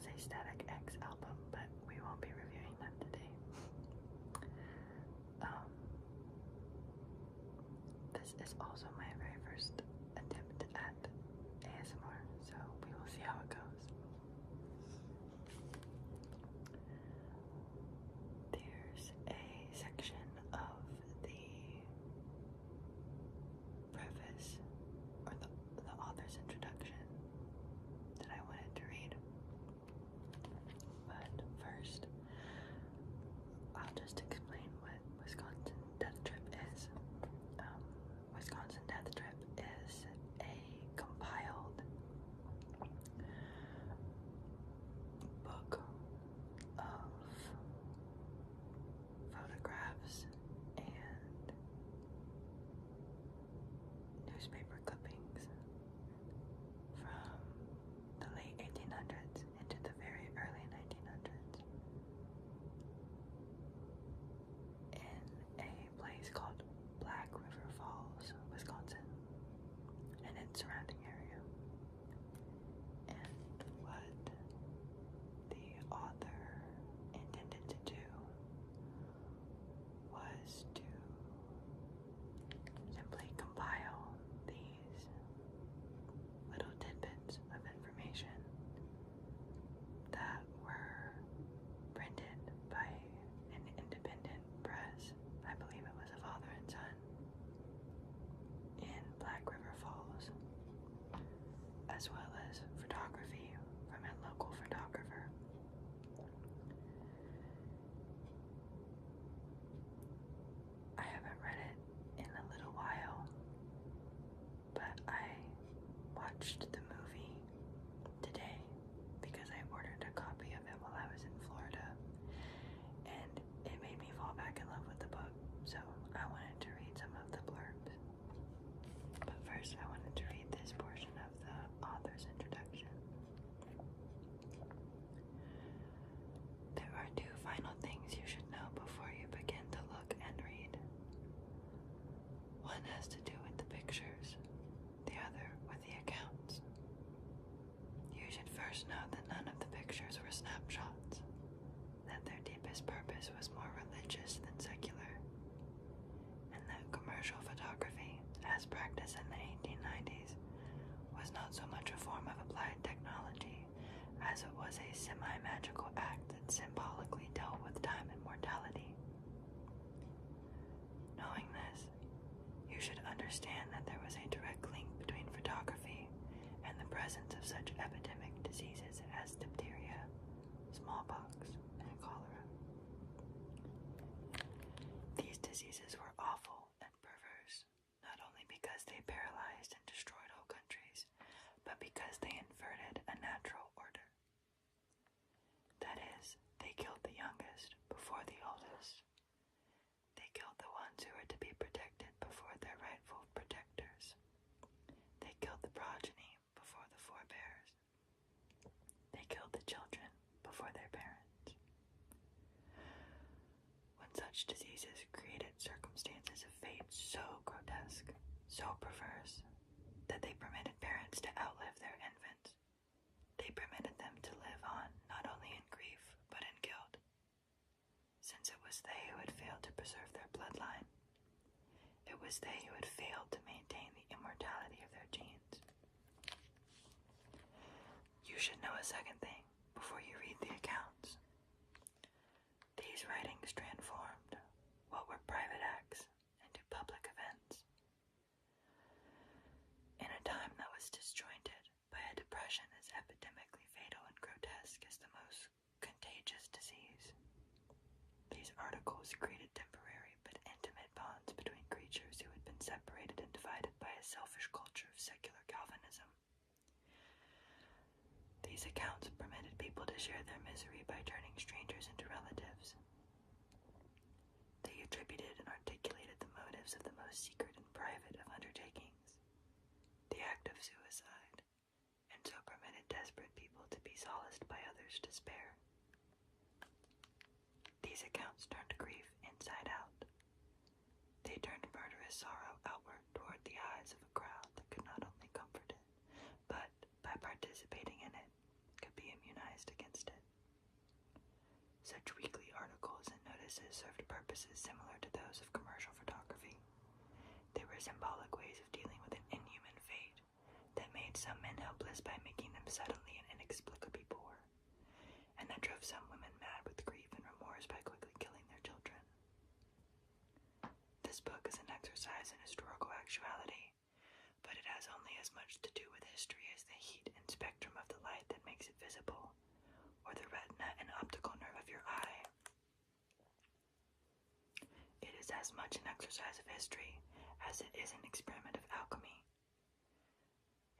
was a Static X album, but we won't be reviewing that today. This is also my very first attempt at ASMR, so we will see how it goes. There's a section of the preface, or the author's introduction, that I wanted to read. But first, I'll just explain what Wisconsin Death Trip is. Wisconsin Death Trip is a compiled book of photographs and newspaper clippings from the late 1800s into the very early 1900s in a place called Black River Falls, Wisconsin, and its surrounding area. And what the author intended to do was to simply compile these little tidbits of information that were printed by an independent press. I believe it was a father and son in Black River Falls, as well as photography from a local photographer. I haven't read it in a little while, but I watched the movie today because I ordered a copy of it while I was in Florida, and it made me fall back in love with the book, so I wanted to read some of the blurbs. But first, I wanted to read this portion of the author's introduction. There are two final things you should know before you begin to look and read. One has to do with the pictures, the other with the accounts. You should first know that none of the pictures were snapshots, that their deepest purpose was more religious than secular, and that commercial photography, as practiced in the 1890s, was not so much a form of applied technology as it was a semi-magical act that symbolically dealt with time and mortality. Knowing this, you should understand that there was a direct link between photography and the presence of such epidemic diseases as diphtheria, smallpox, and cholera. These diseases were awful and perverse, not only because they paralyzed and destroyed whole countries, but because they inverted a natural order. That is, they killed the youngest before the oldest. They killed the ones who were to be protected before their rightful protectors. They killed the progeny before the forebears. They killed the children before their parents. When such diseases created circumstances of fate so grotesque, so perverse, that they permitted parents to outlive their infants, they permitted them to live on not only in grief, but in guilt, since it was they who had failed to preserve their bloodline. It was they who had failed to maintain the immortality of their genes. You should know a second thing before you read the accounts. These writings transformed what were private acts into public events. In a time that was disjointed by a depression as epidemically fatal and grotesque as the most contagious disease, these articles created temporary but intimate bonds between creatures who had been separated and divided by a selfish culture of secular Calvinism. These accounts permitted people to share their misery by turning strangers into relatives. They attributed and articulated the motives of the most secret and private of undertakings, the act of suicide, and so permitted desperate people to be solaced by others' despair. These accounts turned grief inside out. They turned murderous sorrow outward toward the eyes of a crowd that could not only comfort it, but, by participating in it, could be immunized against such weekly articles and notices served purposes similar to those of commercial photography. They were symbolic ways of dealing with an inhuman fate that made some men helpless by making them suddenly and inexplicably poor, and that drove some women mad with grief and remorse by quickly killing their children. This book is an exercise in historical actuality, but it has only as much to do with history as the heat and spectrum of the light that makes it visible, or the retina and optical nerve of your eye. It is as much an exercise of history as it is an experiment of alchemy.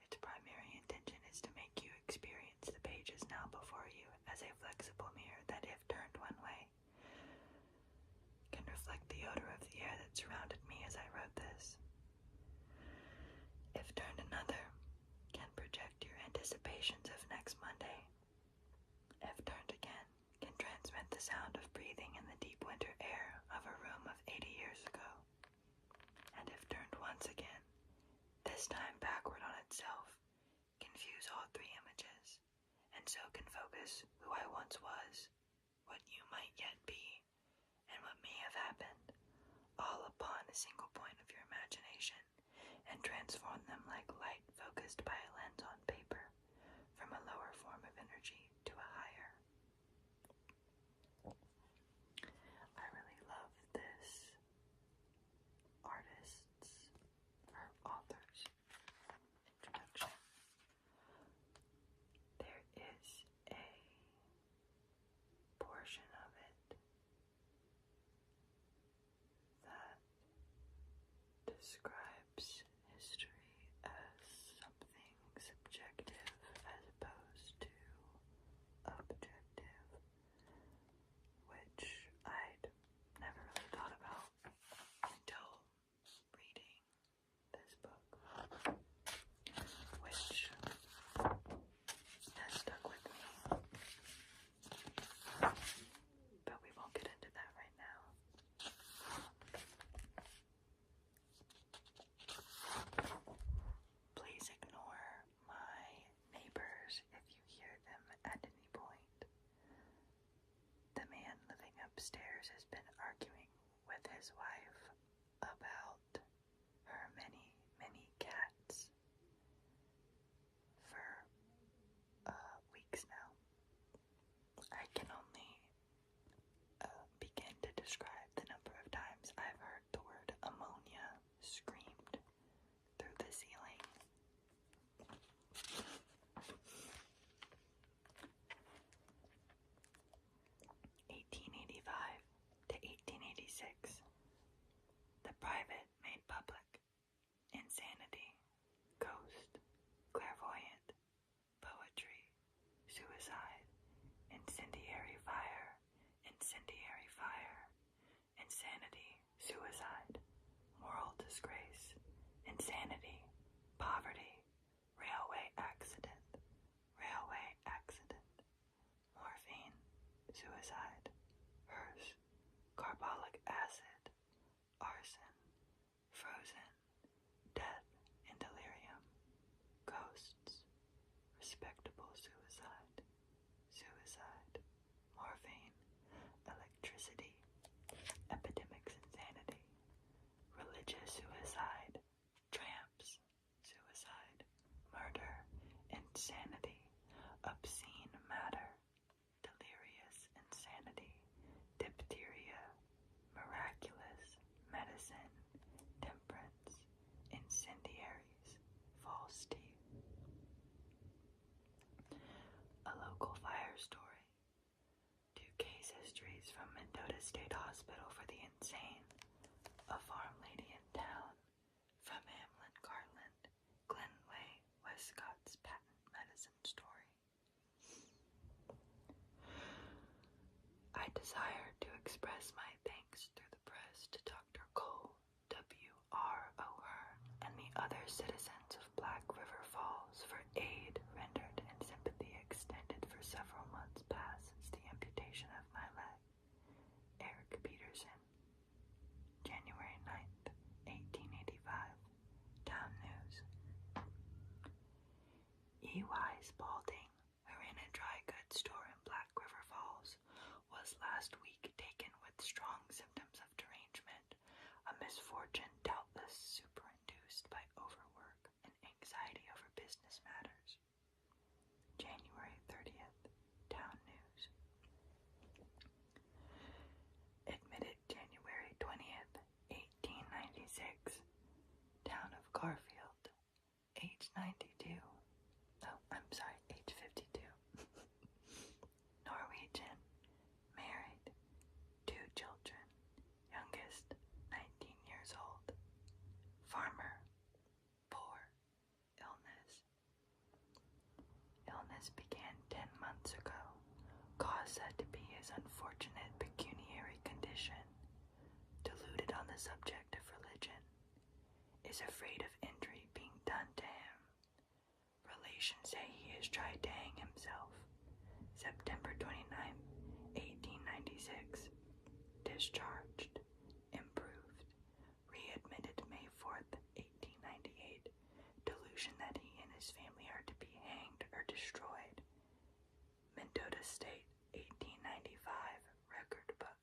Its primary intention is to make you experience the pages now before you as a flexible mirror that, if turned one way, can reflect the odor of the air that surrounded me as I wrote this. If turned another, can project your anticipations of next Monday. If turned again, can transmit the sound of breathing in the deep winter air of a room of 80 years ago. And if turned once again, this time backward on itself, can fuse all three images, and so can focus who I once was, what you might yet be, and what may have happened, all upon a single point of your imagination, and transform them like light focused by a lens on paper, from a lower form of energy to a higher. I really love this artist's or author's introduction. There is a portion of it that describes history as something subjective as opposed to objective, which I'd never really thought about until reading this book, which has stuck with me. But we won't get into that right now. Please ignore my neighbors if you hear them at any point. The man living upstairs has been arguing with his wife about her many, many cats for weeks now. I can only begin to describe the number of times I've heard the word ammonia screamed through the ceiling. 1885 to 1886. The private made public. Insanity. Ghost. Clairvoyant. Poetry. Suicide. Incendiary fire. Incendiary fire. Insanity. Suicide. Moral disgrace. Insanity. Poverty. Railway accident. Railway accident. Morphine. Suicide. Hearse. Carbolic acid. Arson. Frozen. Death in delirium. Ghosts. Respectable suicide. Suicide. Morphine. Electricity. Epidemics insanity. Religious suicide. Tramps. Suicide. Murder. Insanity. Obscene matter. Delirious insanity. Diphtheria. Miraculous. Medicine. Temperance. Incendiaries. False teeth. A local fire story. 2 case histories from Mendota State Hospital for the Insane. A farm lady in town. From Hamlin Garland. Glenway, Westcott's patent medicine story. I desire to express my thanks through the press to Dr. Cole, W.R. O'Hearn, and the other citizens of Black River Falls for aid rendered and sympathy extended for several months past since the amputation of my leg. Eric Peterson. January 9th, 1885. Town News. E.Y. Spalding, who ran a dry goods store in Black River Falls, was misfortune doubtless superinduced by overwork and anxiety over business matters. January 30th, Town News. Admitted January 20th, 1896, Town of Garfield, age 92. Oh, I'm sorry, age 52. Norwegian, married, 2 children, youngest 19 years old. Farmer, poor, illness. Illness began 10 months ago, cause said to be his unfortunate pecuniary condition. Deluded on the subject of religion, is afraid of injury being done to him. Relations say he has tried to hang himself. September 29th, 1896. Discharged. Improved. Readmitted May 4th, 1898. Delusion that he and his family are to be hanged or destroyed. Mendota State, 1895. Record book.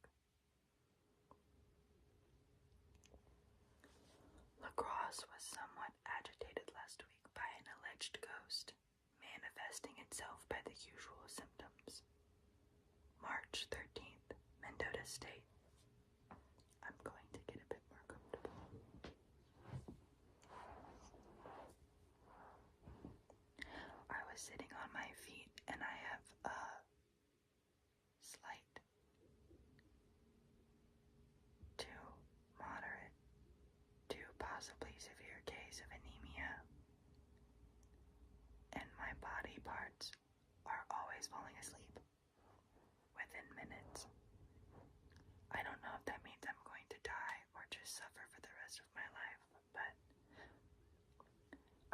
Lacrosse was somewhat agitated last week by an alleged ghost, manifesting itself by the usual symptoms. March 13th, Mendota State. I'm going to get a bit more comfortable. I was sitting on my feet and I have a slight to moderate to possibly severe case of anemia, and my body parts are always falling asleep within minutes. I don't know if that means I'm going to die or just suffer for the rest of my life, but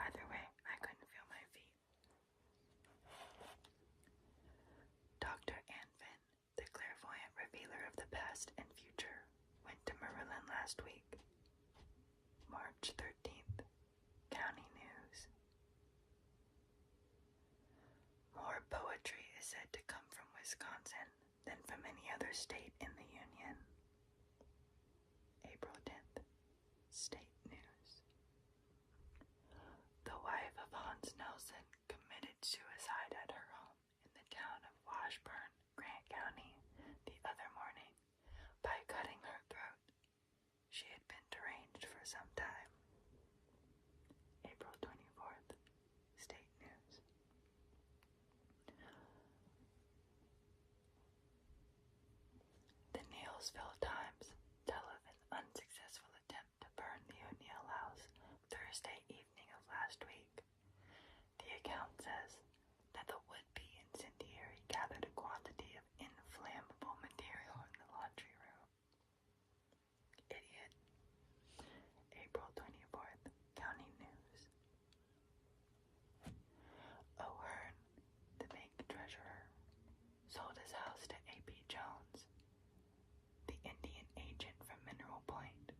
either way, I couldn't feel my feet. Dr. Anfin, the clairvoyant revealer of the past and future, went to Maryland last week. March 13th, County News. More poetry is said to come from Wisconsin than from any other state in the Union. April 10th, State News. The wife of Hans Nelson committed suicide at her home in the town of Washburn, Grant County, the other morning by cutting her throat. She had been deranged for some time. April 24th, State News. The Neillsville Times tell of an unsuccessful attempt to burn the O'Neill house Thursday evening of last week. The account says that the would-be incendiary gathered a quantity of inflammable material in the laundry room. Idiot. April 24th, County News. O'Hearn, the bank treasurer, sold his house to A.P. Jones, the Indian agent from Mineral Point.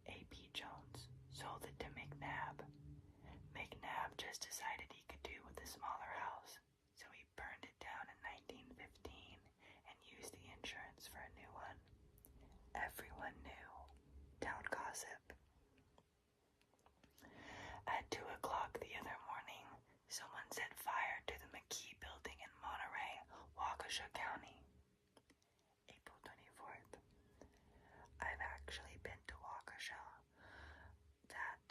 A.P. Jones sold it to McNabb. McNabb just decided he could do with a smaller house, so he burned it down in 1915 and used the insurance for a new one. Everyone knew. Town gossip. At 2 o'clock the other morning, someone set fire to the McKee building in Monterey, Waukesha County. April 24th. I've actually been to Waukesha. That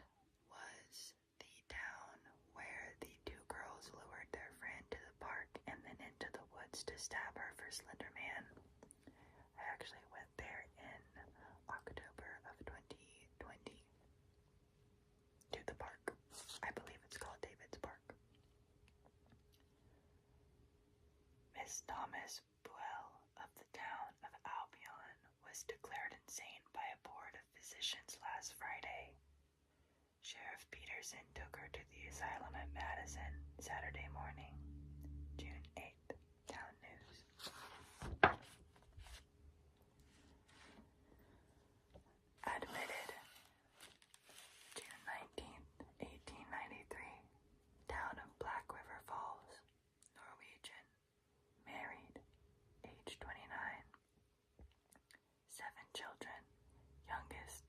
was the town where the 2 girls lured their friend to the park and then into the woods to stab her for Slender Man. I actually went there in October of 2020 to the park. I believe it's called David's Park. Miss Thomas Buell of the town of Albion was declared insane by a board of physicians last Friday. Sheriff Peterson took her to the asylum at Madison Saturday morning, June 8th. Town News. Admitted, June 19th, 1893, town of Black River Falls, Norwegian, married, age 29, 7 children, youngest,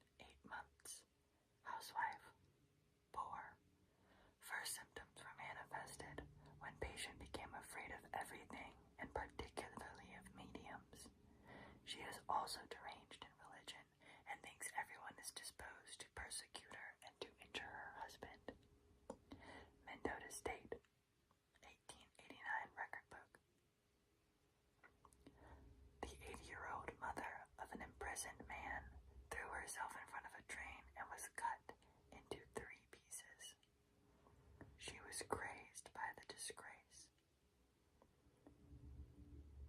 She is also deranged in religion and thinks everyone is disposed to persecute her and to injure her husband. Mendota State, 1889 record book. The 80-year-old mother of an imprisoned man threw herself in front of a train and was cut into 3 pieces. She was crazed by the disgrace.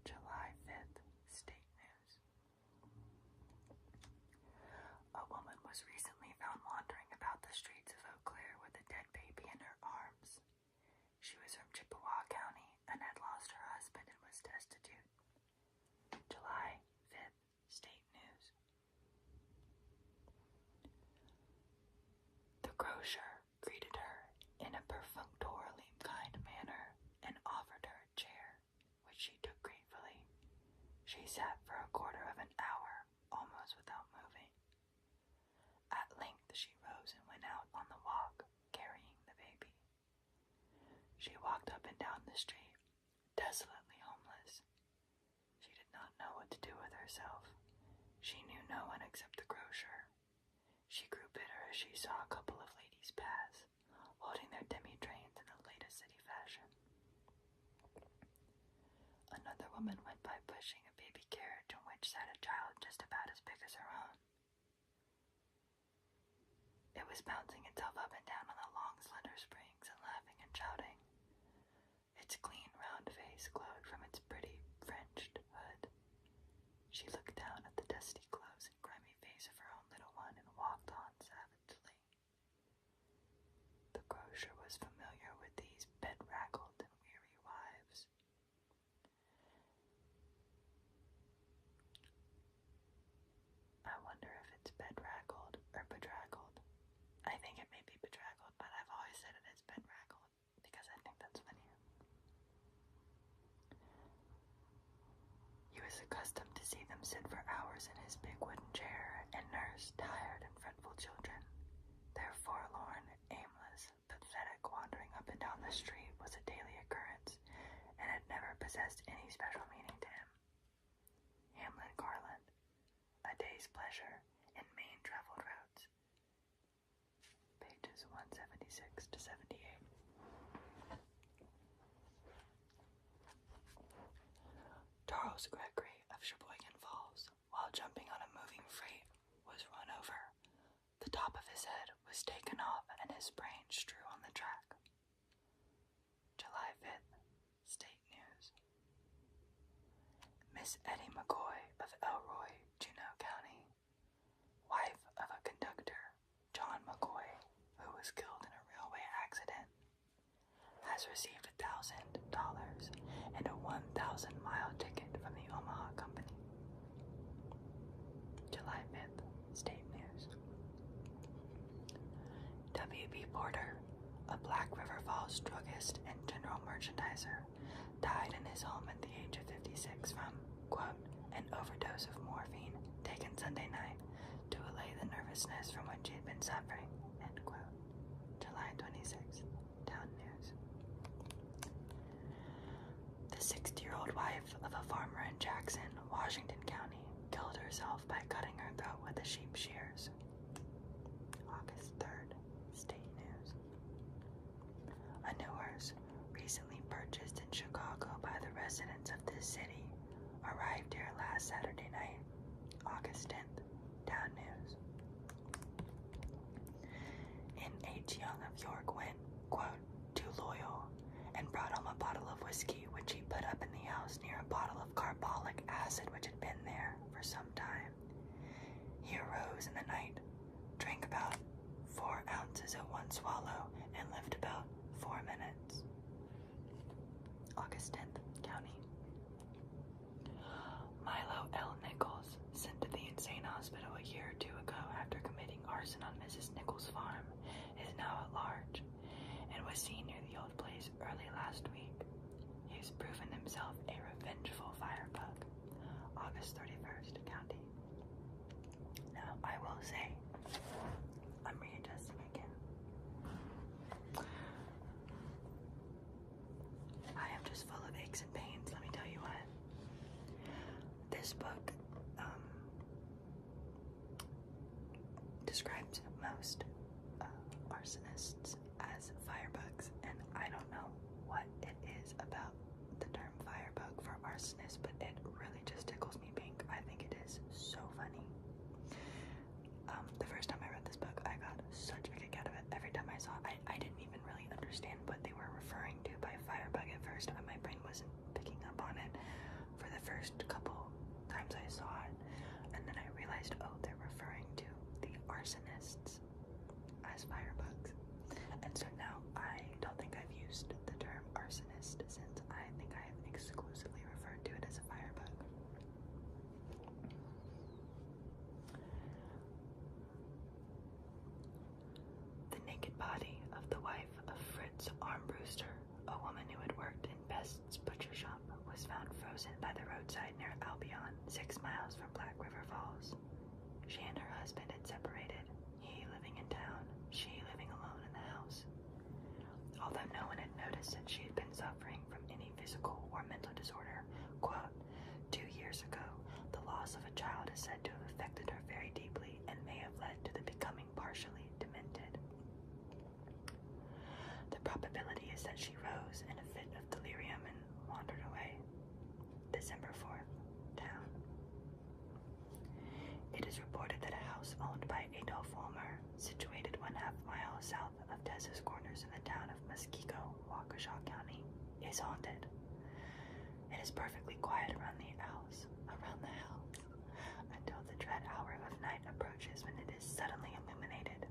July 5th, State News. A woman was recently found wandering about the streets of Eau Claire with a dead baby in her arms. She was from Chippewa County and had lost her husband and was destitute. July 5th, State News. The grocer greeted her in a perfunctorily kind manner and offered her a chair, which she took gratefully. She sat for a quarter of an hour, almost without moving. At length she rose and went out on the walk, carrying the baby. She walked up and down the street, desolately homeless. She did not know what to do with herself. She knew no one except the grocer. She grew bitter as she saw a couple of ladies pass, holding their demi-trains in the latest city fashion. Another woman went by pushing a baby carriage in which sat a child just about as big as her own. It was bouncing itself up and down on the long, slender springs and laughing and shouting. Its clean, round face glowed from its pretty, Frenched hood. She looked down at the dusty clothes and grimy face of her own little one and walked on savagely. The grocer was familiar with these bedraggled and weary wives. I wonder if it's bedraggled or bedraggled. I think it may be bedraggled, but I've always said it is bedraggled because I think that's funnier. He was accustomed to see them sit for hours in his big wooden chair and nurse tired and fretful children. Their forlorn, aimless, pathetic wandering up and down the street was a daily occurrence and had never possessed any special meaning to him. Hamlin Garland, A Day's Pleasure in Main Traveled Roads. Pages 176 to 78. Charles Gregory of Sheboygan Falls, while jumping on a moving freight, was run over. The top of his head was taken off and his brains strewn on the track. July 5th, State News. Miss Eddie McCoy of Elroy, Juneau County, wife of a conductor, John McCoy, who was killed in a railway accident, has received $1,000 and a 1,000-mile ticket from the Omaha Company. July 5th, State News. W.B. Porter, a Black River Falls druggist and general merchandiser, died in his home at the age of 56 from, quote, an overdose of morphine taken Sunday night to allay the nervousness from which he had been suffering, end quote. July 26th, Town News. The 60-year-old wife of a farmer in Jackson, Washington County, killed herself by cutting her throat with a sheep shears. August 3rd, State News. A new hearse, recently purchased in Chicago by the residents of this city, arrived here last Saturday night, August 10th, Town News. In H. Young of York went, quote, too loyal, and brought home a bottle of whiskey which he put up in the house near a bottle of carbolic acid which had been there for some time. He arose in the night, drank about 4 ounces at one swallow, and lived about 4 minutes. August 10th, County. Milo L. Nichols, sent to the insane hospital a year or 2 ago after committing arson on Mrs. Nichols' farm, is now at large, and was seen near the old place early last week. He has proven himself a revengeful firebug. August 31st, County. Now, I will say, I'm readjusting again. I am just full of aches and pains, let me tell you what. This book describes most arsonists as firebugs, and I don't know what it is about the term firebug for arsonist, but it really just tickles me pink. I think it is so funny. The first time I read this book, I got such a kick out of it. Every time I saw it, I didn't even really understand what they were referring to by firebug at first. My brain wasn't picking up on it for the first couple times I saw it, and then I realized, oh, they're referring to the arsonists as firebugs. And so now I don't think I've used the term arsonist since I think I have exclusively referred to it as a firebug. The naked body of the wife of Fritz Armbruster, a woman who had worked in Best's butcher shop, was found frozen by the roadside near Albion, 6 miles from Black River Falls. She and her husband had separated, he living in town, she living alone in the house. Although no one had noticed that she had been suffering from any physical or mental disorder, quote, 2 years ago, the loss of a child is said to have affected her very deeply and may have led to the becoming partially demented. The probability is that she rose in a fit of delirium and wandered away. December 4th, town. It is reported that a house owned by Adolf Ulmer, situated 1/2 mile south of Tessa's Corners in the town of Muskego, Waukesha County, is haunted. It is perfectly quiet around the house, until the dread hour of night approaches when it is suddenly illuminated.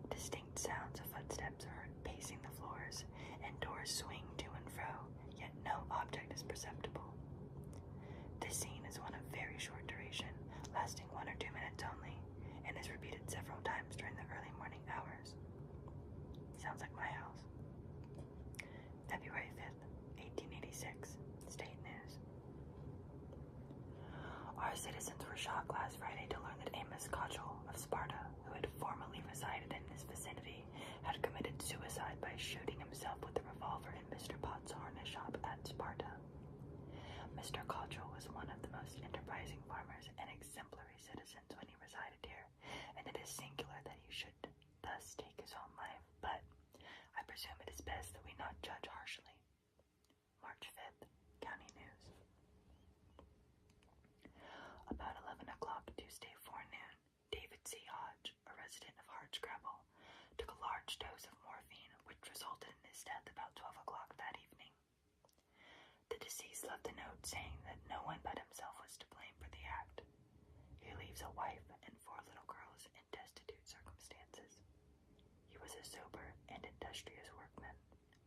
Distinct sounds of footsteps are heard pacing the floors, and doors swing to and fro, yet no object is perceptible. This scene is one of very short duration, lasting 1 or 2 minutes only, and is repeated several times during the early morning hours. Sounds like my house. February 5th, 1886, State News. Our citizens were shocked last Friday to learn that Amos Kochel of Sparta, who had formerly resided in this vicinity, had committed suicide by shooting himself with a revolver in Mr. Potts' harness shop at Sparta. Mr. Kochel was one of the most enterprising farmers and exemplary citizens when he resided here, and it is singular that he should thus take his own life, but I presume it is best that we not judge harshly. March 5th, County News. About 11 o'clock Tuesday forenoon, David C. Hodge, a resident of Hardscrabble, took a large dose of morphine, which resulted in his death about 12 o'clock that evening. The deceased left a note saying that no one but himself was to blame for the act. He leaves a wife and 4 little girls in destitute circumstances. He was a sober and industrious workman,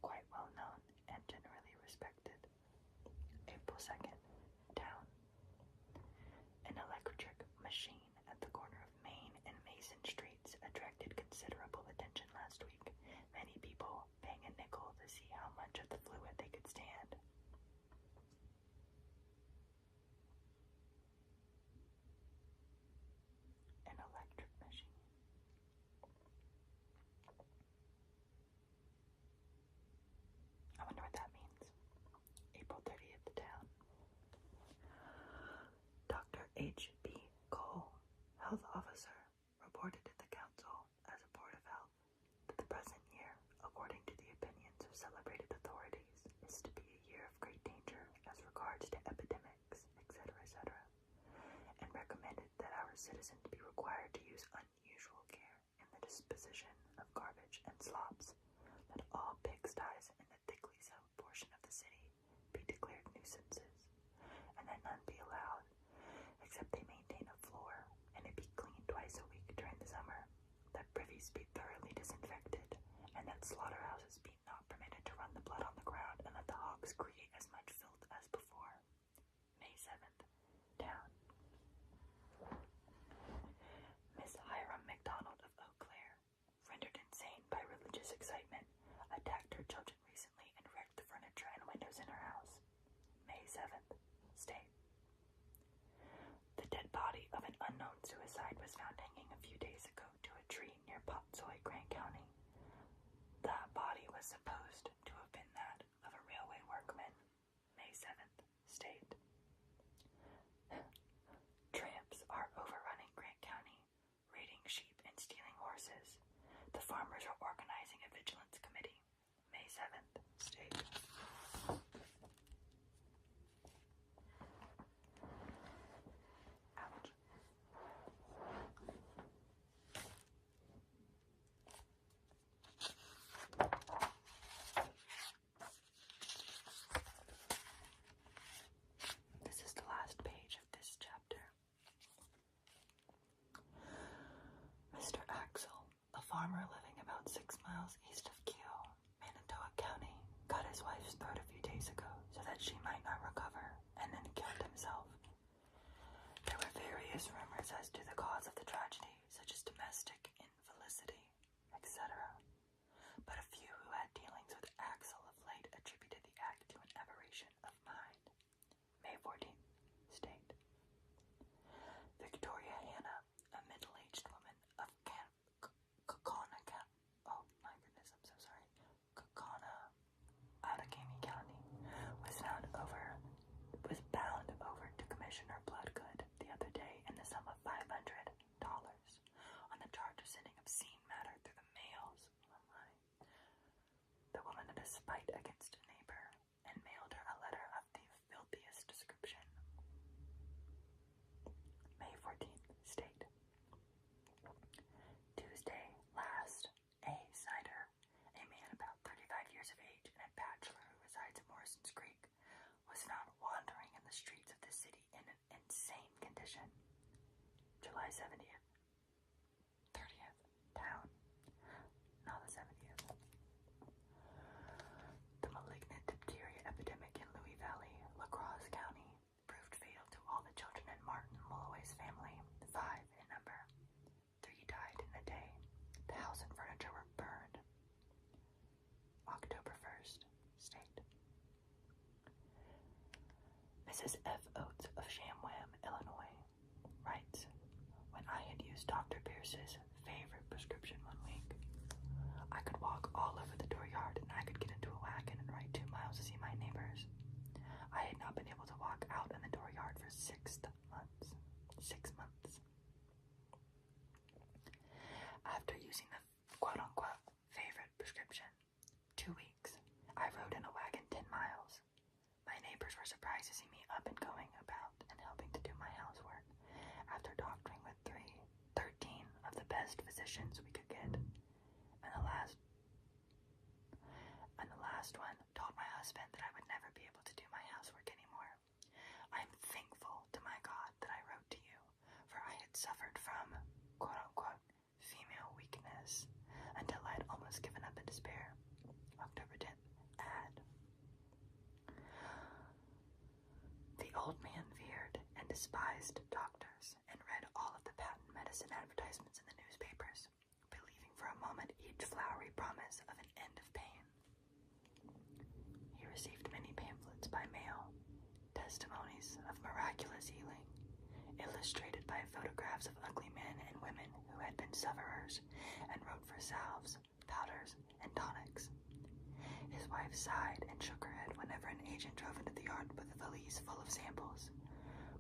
quite well known and generally respected. April 2nd, town. An electric machine at the corner of Main and Mason Streets attracted considerable attention last week, many people paying a nickel to see how much of the fluid they could stand. An electric machine. I wonder what that means. April 30th, town. Dr. H.B. Cole, health officer, reported to the council as a board of health that the present year, according to the opinions of celebrated authorities, is to be a year of great danger as regards to epidemics, etc., and recommended that our citizens be required to use unusual care in the disposition of garbage and slops, that all pigsties in the thickly settled portion of the city be declared nuisances, and that none be allowed, except they maintain a floor, and it be cleaned twice a week during the summer, that privies be thoroughly disinfected, and that slaughterhouses be not permitted to run the blood on the ground, and that the hogs create as much filth as before. May 7th, town. Miss Hiram MacDonald of Eau Claire, rendered insane by religious excitement, attacked her children recently and wrecked the furniture and windows in her house. May 7th, state. The dead body of an unknown suicide was found hanging a few days ago to a tree near Potsoy, Grant County. That body was supposed to have been that of a railway workman. May 7th, state. Tramps are overrunning Grant County, raiding sheep and farmers are organizing a vigilance committee. May 7th, state. Ouch. This is the last page of this chapter. Mr. Axel, a farmer living about 6 miles east of Keogh, Manitowoc County, cut his wife's throat a few days ago so that she might not recover, and then killed himself. There were various rumors as to the cause of the tragedy, such as domestic infelicity, etc. But a few who had dealings with Axel of late attributed the act to an aberration of mind. May 14th, state. Victoria Hannah, a middle-aged woman of Outagamie County, was bound over to Commissioner Bloodgood the other day in the sum of $500 on the charge of sending obscene matter through the mails. Oh my. The woman had a spite against a neighbor and mailed her a letter of the filthiest description. May 14th, state. Tuesday last, A. Snyder, a man about 35 years of age and a bachelor who resides at Morrison's Creek, was found wandering in the streets of the city in an insane condition. July 70th. 30th. Town. Not the 70th. The malignant diphtheria epidemic in Louis Valley, La Crosse County, proved fatal to all the children in Martin Mulloway's family, 5 in number. 3 died in a day. The house and furniture were burned. October 1st, state. Mrs. F. Oates of Shamwam, Illinois, writes, when I had used Dr. Pierce's favorite prescription one week, I could walk all over the dooryard and I could get into a wagon and ride 2 miles to see my neighbors. I had not been able to walk out in the dooryard for 6 months. 6 months. After using the quote-unquote favorite prescription, 2 weeks, I rode in a wagon 10 miles. My neighbors were surprised to see me up and going about and helping to do my housework after doctoring with 13 of the best physicians we could get. And the last one told my husband that I would never be able to do my housework anymore. I am thankful to my God that I wrote to you, for I had suffered from quote-unquote female weakness until I had almost given up in despair. October 10th. Add. The old man feared and despised doctors and read all of the patent medicine advertisements in the newspapers, believing for a moment each flowery promise of an end of pain. He received many pamphlets by mail, testimonies of miraculous healing, illustrated by photographs of ugly men and women who had been sufferers, and wrote for salves, powders, and tonics. His wife sighed and shook her head whenever an agent drove into the yard with a valise full of samples,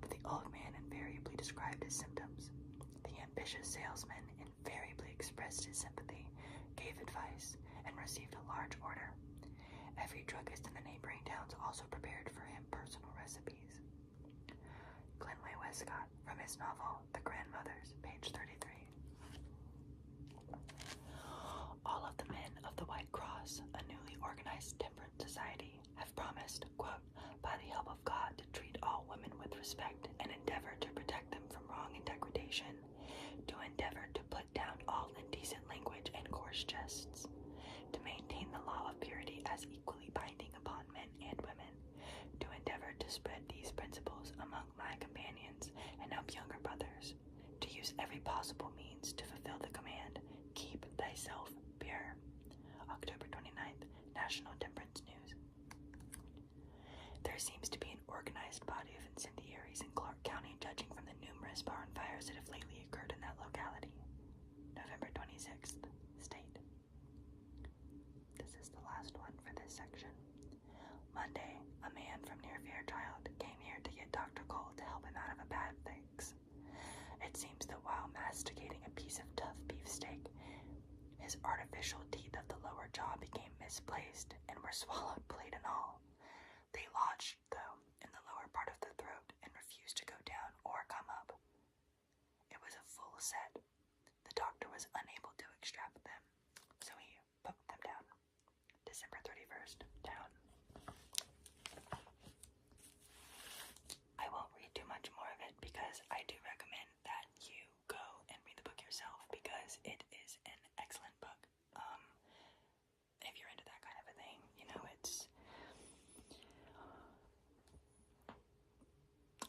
but the old man invariably described his symptoms. The ambitious salesman invariably expressed his sympathy, gave advice, and received a large order. Every druggist in the neighboring towns also prepared for him personal recipes. Glenway Westcott, from his novel The Grandmothers, page 33. All of the men of the White Cross, a newly organized temperance society, have promised, quote, by the help of God, to treat all women with respect and endeavor to protect them from wrong and degradation, to endeavor to put down all indecent language and coarse jests, to maintain the law of purity as equally binding upon men and women, to endeavor to spread these principles among my companions and help younger brothers, to use every possible means to fulfill the command, keep thyself pure. October 29th, National Temperance News. There seems to be an organized body of incendiaries in Clark County, judging from the numerous barn fires that have lately occurred in that locality. November 26th, state. This is the last one for this section. Monday, a man from near Fairchild came here to get Dr. Cole to help him out of a bad fix. It seems that while masticating a piece of tough beefsteak, His artificial teeth of the lower jaw became misplaced and were swallowed, plate and all. They lodged, though, in the lower part of the throat and refused to go down or come up. It was a full set. The doctor was unable to extract them, so he poked them down. December 31st, down. I won't read too much more of it because I do recommend that you go and read the book yourself because it is an excellent book. If you're into that kind of a thing, it's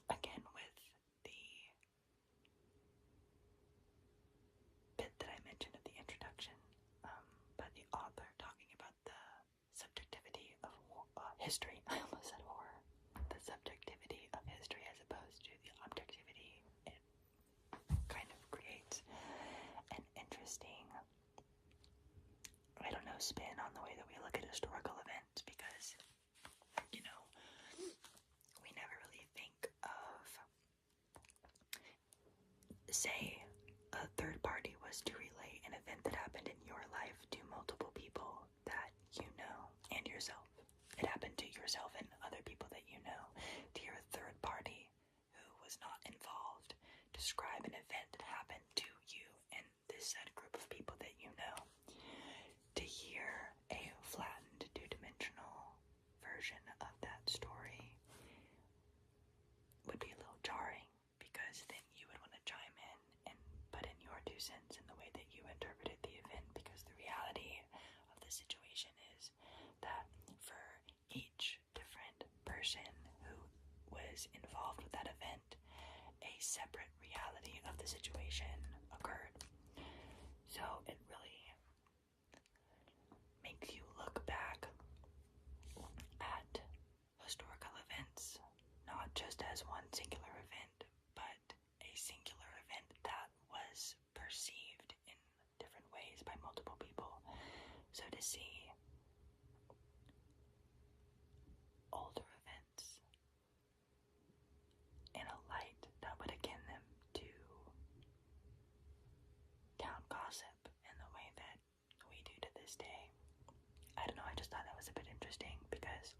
again with the bit that I mentioned at the introduction, but the author talking about the subjectivity of history. I almost said horror. The subjectivity of history as opposed to the objectivity. It kind of creates an interesting, spin on the way that we look at historical events because, we never really think of, say, a third party was to relay an event that happened in your life to multiple people that you know and yourself. It happened to yourself and other people that you know. To your third party who was not involved, describe an event that happened to you and this said group of people that you know. To hear a flattened, two-dimensional version of that story would be a little jarring because then you would want to chime in and put in your 2 cents in the way that you interpreted the event, because the reality of the situation is that for each different person who was involved with that event, a separate reality of the situation occurred. So it really makes you look back at historical events, not just as one singular event, but a singular event that was perceived in different ways by multiple people. So to see older events in a light that would akin them to town gossip in the way that we do to this day, I don't know, I just thought that was a bit interesting because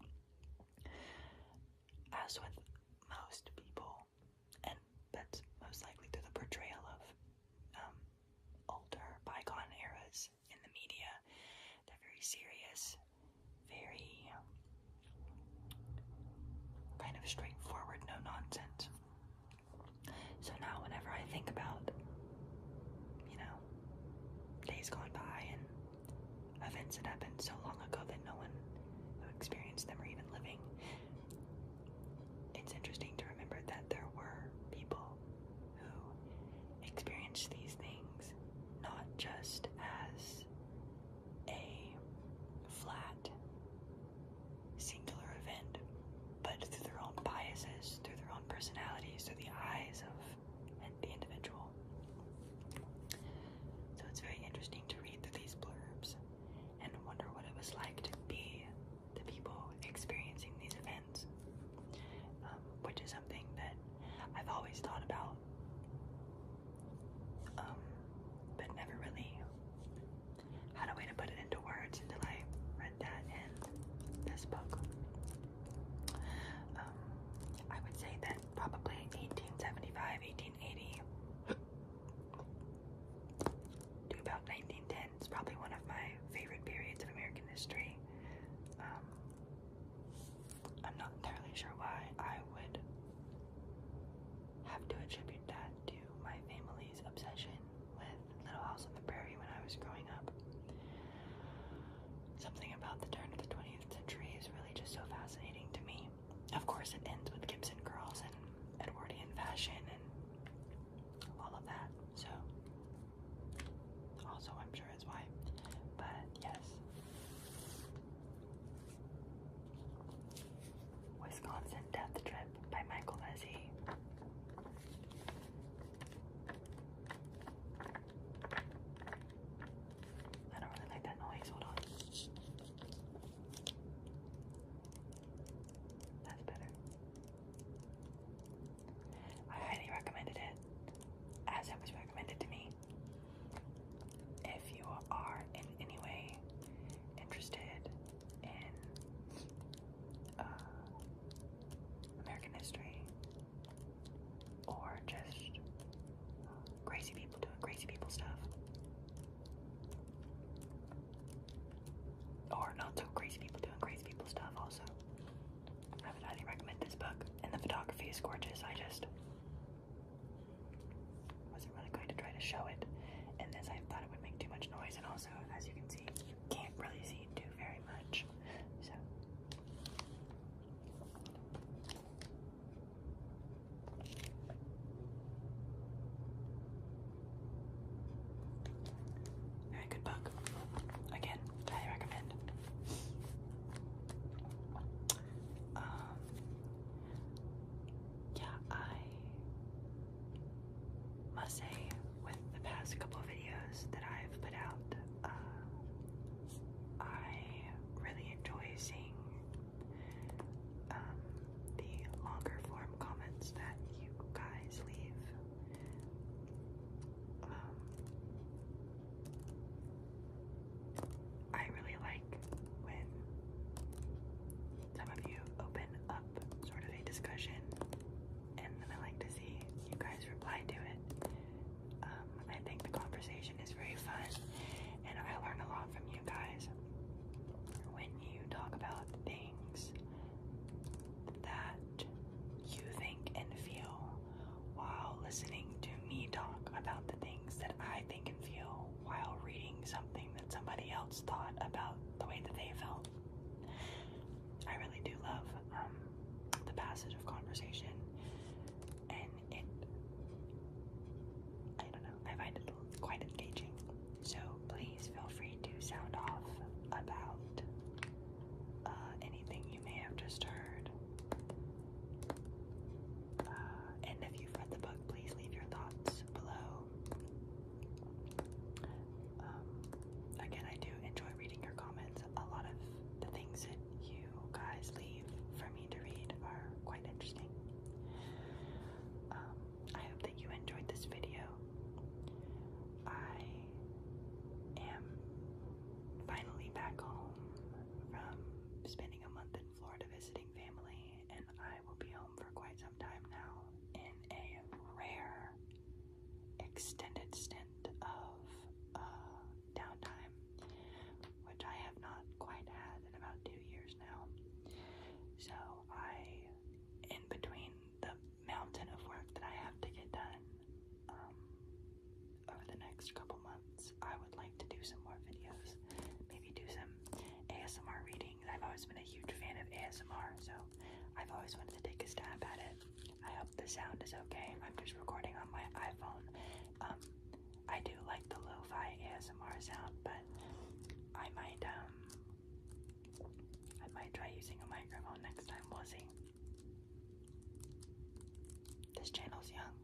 as with most people, and that's most likely through the portrayal of older bygone eras in the media, they're very serious, very kind of straightforward, no nonsense. So now whenever I think about, days gone by and events that happened so long ago that no one who experienced them are even living, it's interesting to remember that there were people who experienced these things not just as a flat, singular event, but through their own biases, through their own personalities, through the eyes of the individual. So it's very interesting to read through these blurbs and wonder what it was like to be the people experiencing these events, which is something that I've always thought about, but never really had a way to put it into words until I read that in this book. I would say that probably 1875, 1880 to about 1910 is probably one of my favorite periods of American history. I'm not entirely sure why I would have to attribute that to my family's obsession with Little House on the Prairie when I was growing up. Something about the turn of the 20th century is really just so fascinating to me. Of course, it ends with Gibson girls and Edwardian fashion and all of that, so also I'm sure is why. But yes, Wisconsin Death Trip by Michael Vesey. I don't really like that noise. Hold on. That's better. more not so crazy people doing crazy people stuff also. I would highly recommend this book, and the photography is gorgeous. I just wasn't really going to try to show it in this. I thought it would make too much noise, and also, as you can see, you can't really see too very much. So very good book. Again, highly recommend. Yeah, I must say, with the past couple of videos that I've put out, I really enjoy seeing the longer form comments that you guys leave. I really like when some of you open up sort of a discussion, and then I like to see you guys reply to it. I think the conversation is very fun, and I learn a lot from you guys when you talk about things that you think and feel while listening to me talk about the things that I think and feel while reading something that somebody else thought about the way that they felt. I really do love the passage of conversation, and I don't know, I find it quite engaging. So please feel free to sound off about anything you may have just heard. And if you've read the book, please leave your thoughts below. Again, I do enjoy reading your comments. A lot of the things that you guys leave for me to read are quite interesting. I hope that you enjoyed this video. I am finally back home from spending a month in Florida visiting family, and I will be home for quite some time now in a rare extended stint of downtime, which I have not quite had in about 2 years now. So in between the mountain of work that I have to get done over the next couple months, I would like to do some more videos, maybe do some ASMR readings. I've always been a huge fan of ASMR, so I've always wanted to take a stab at it. I hope the sound is okay. I'm just recording on my iPhone. I do like the lo-fi ASMR sound, but I might try using a microphone next time. We'll see. This channel's young.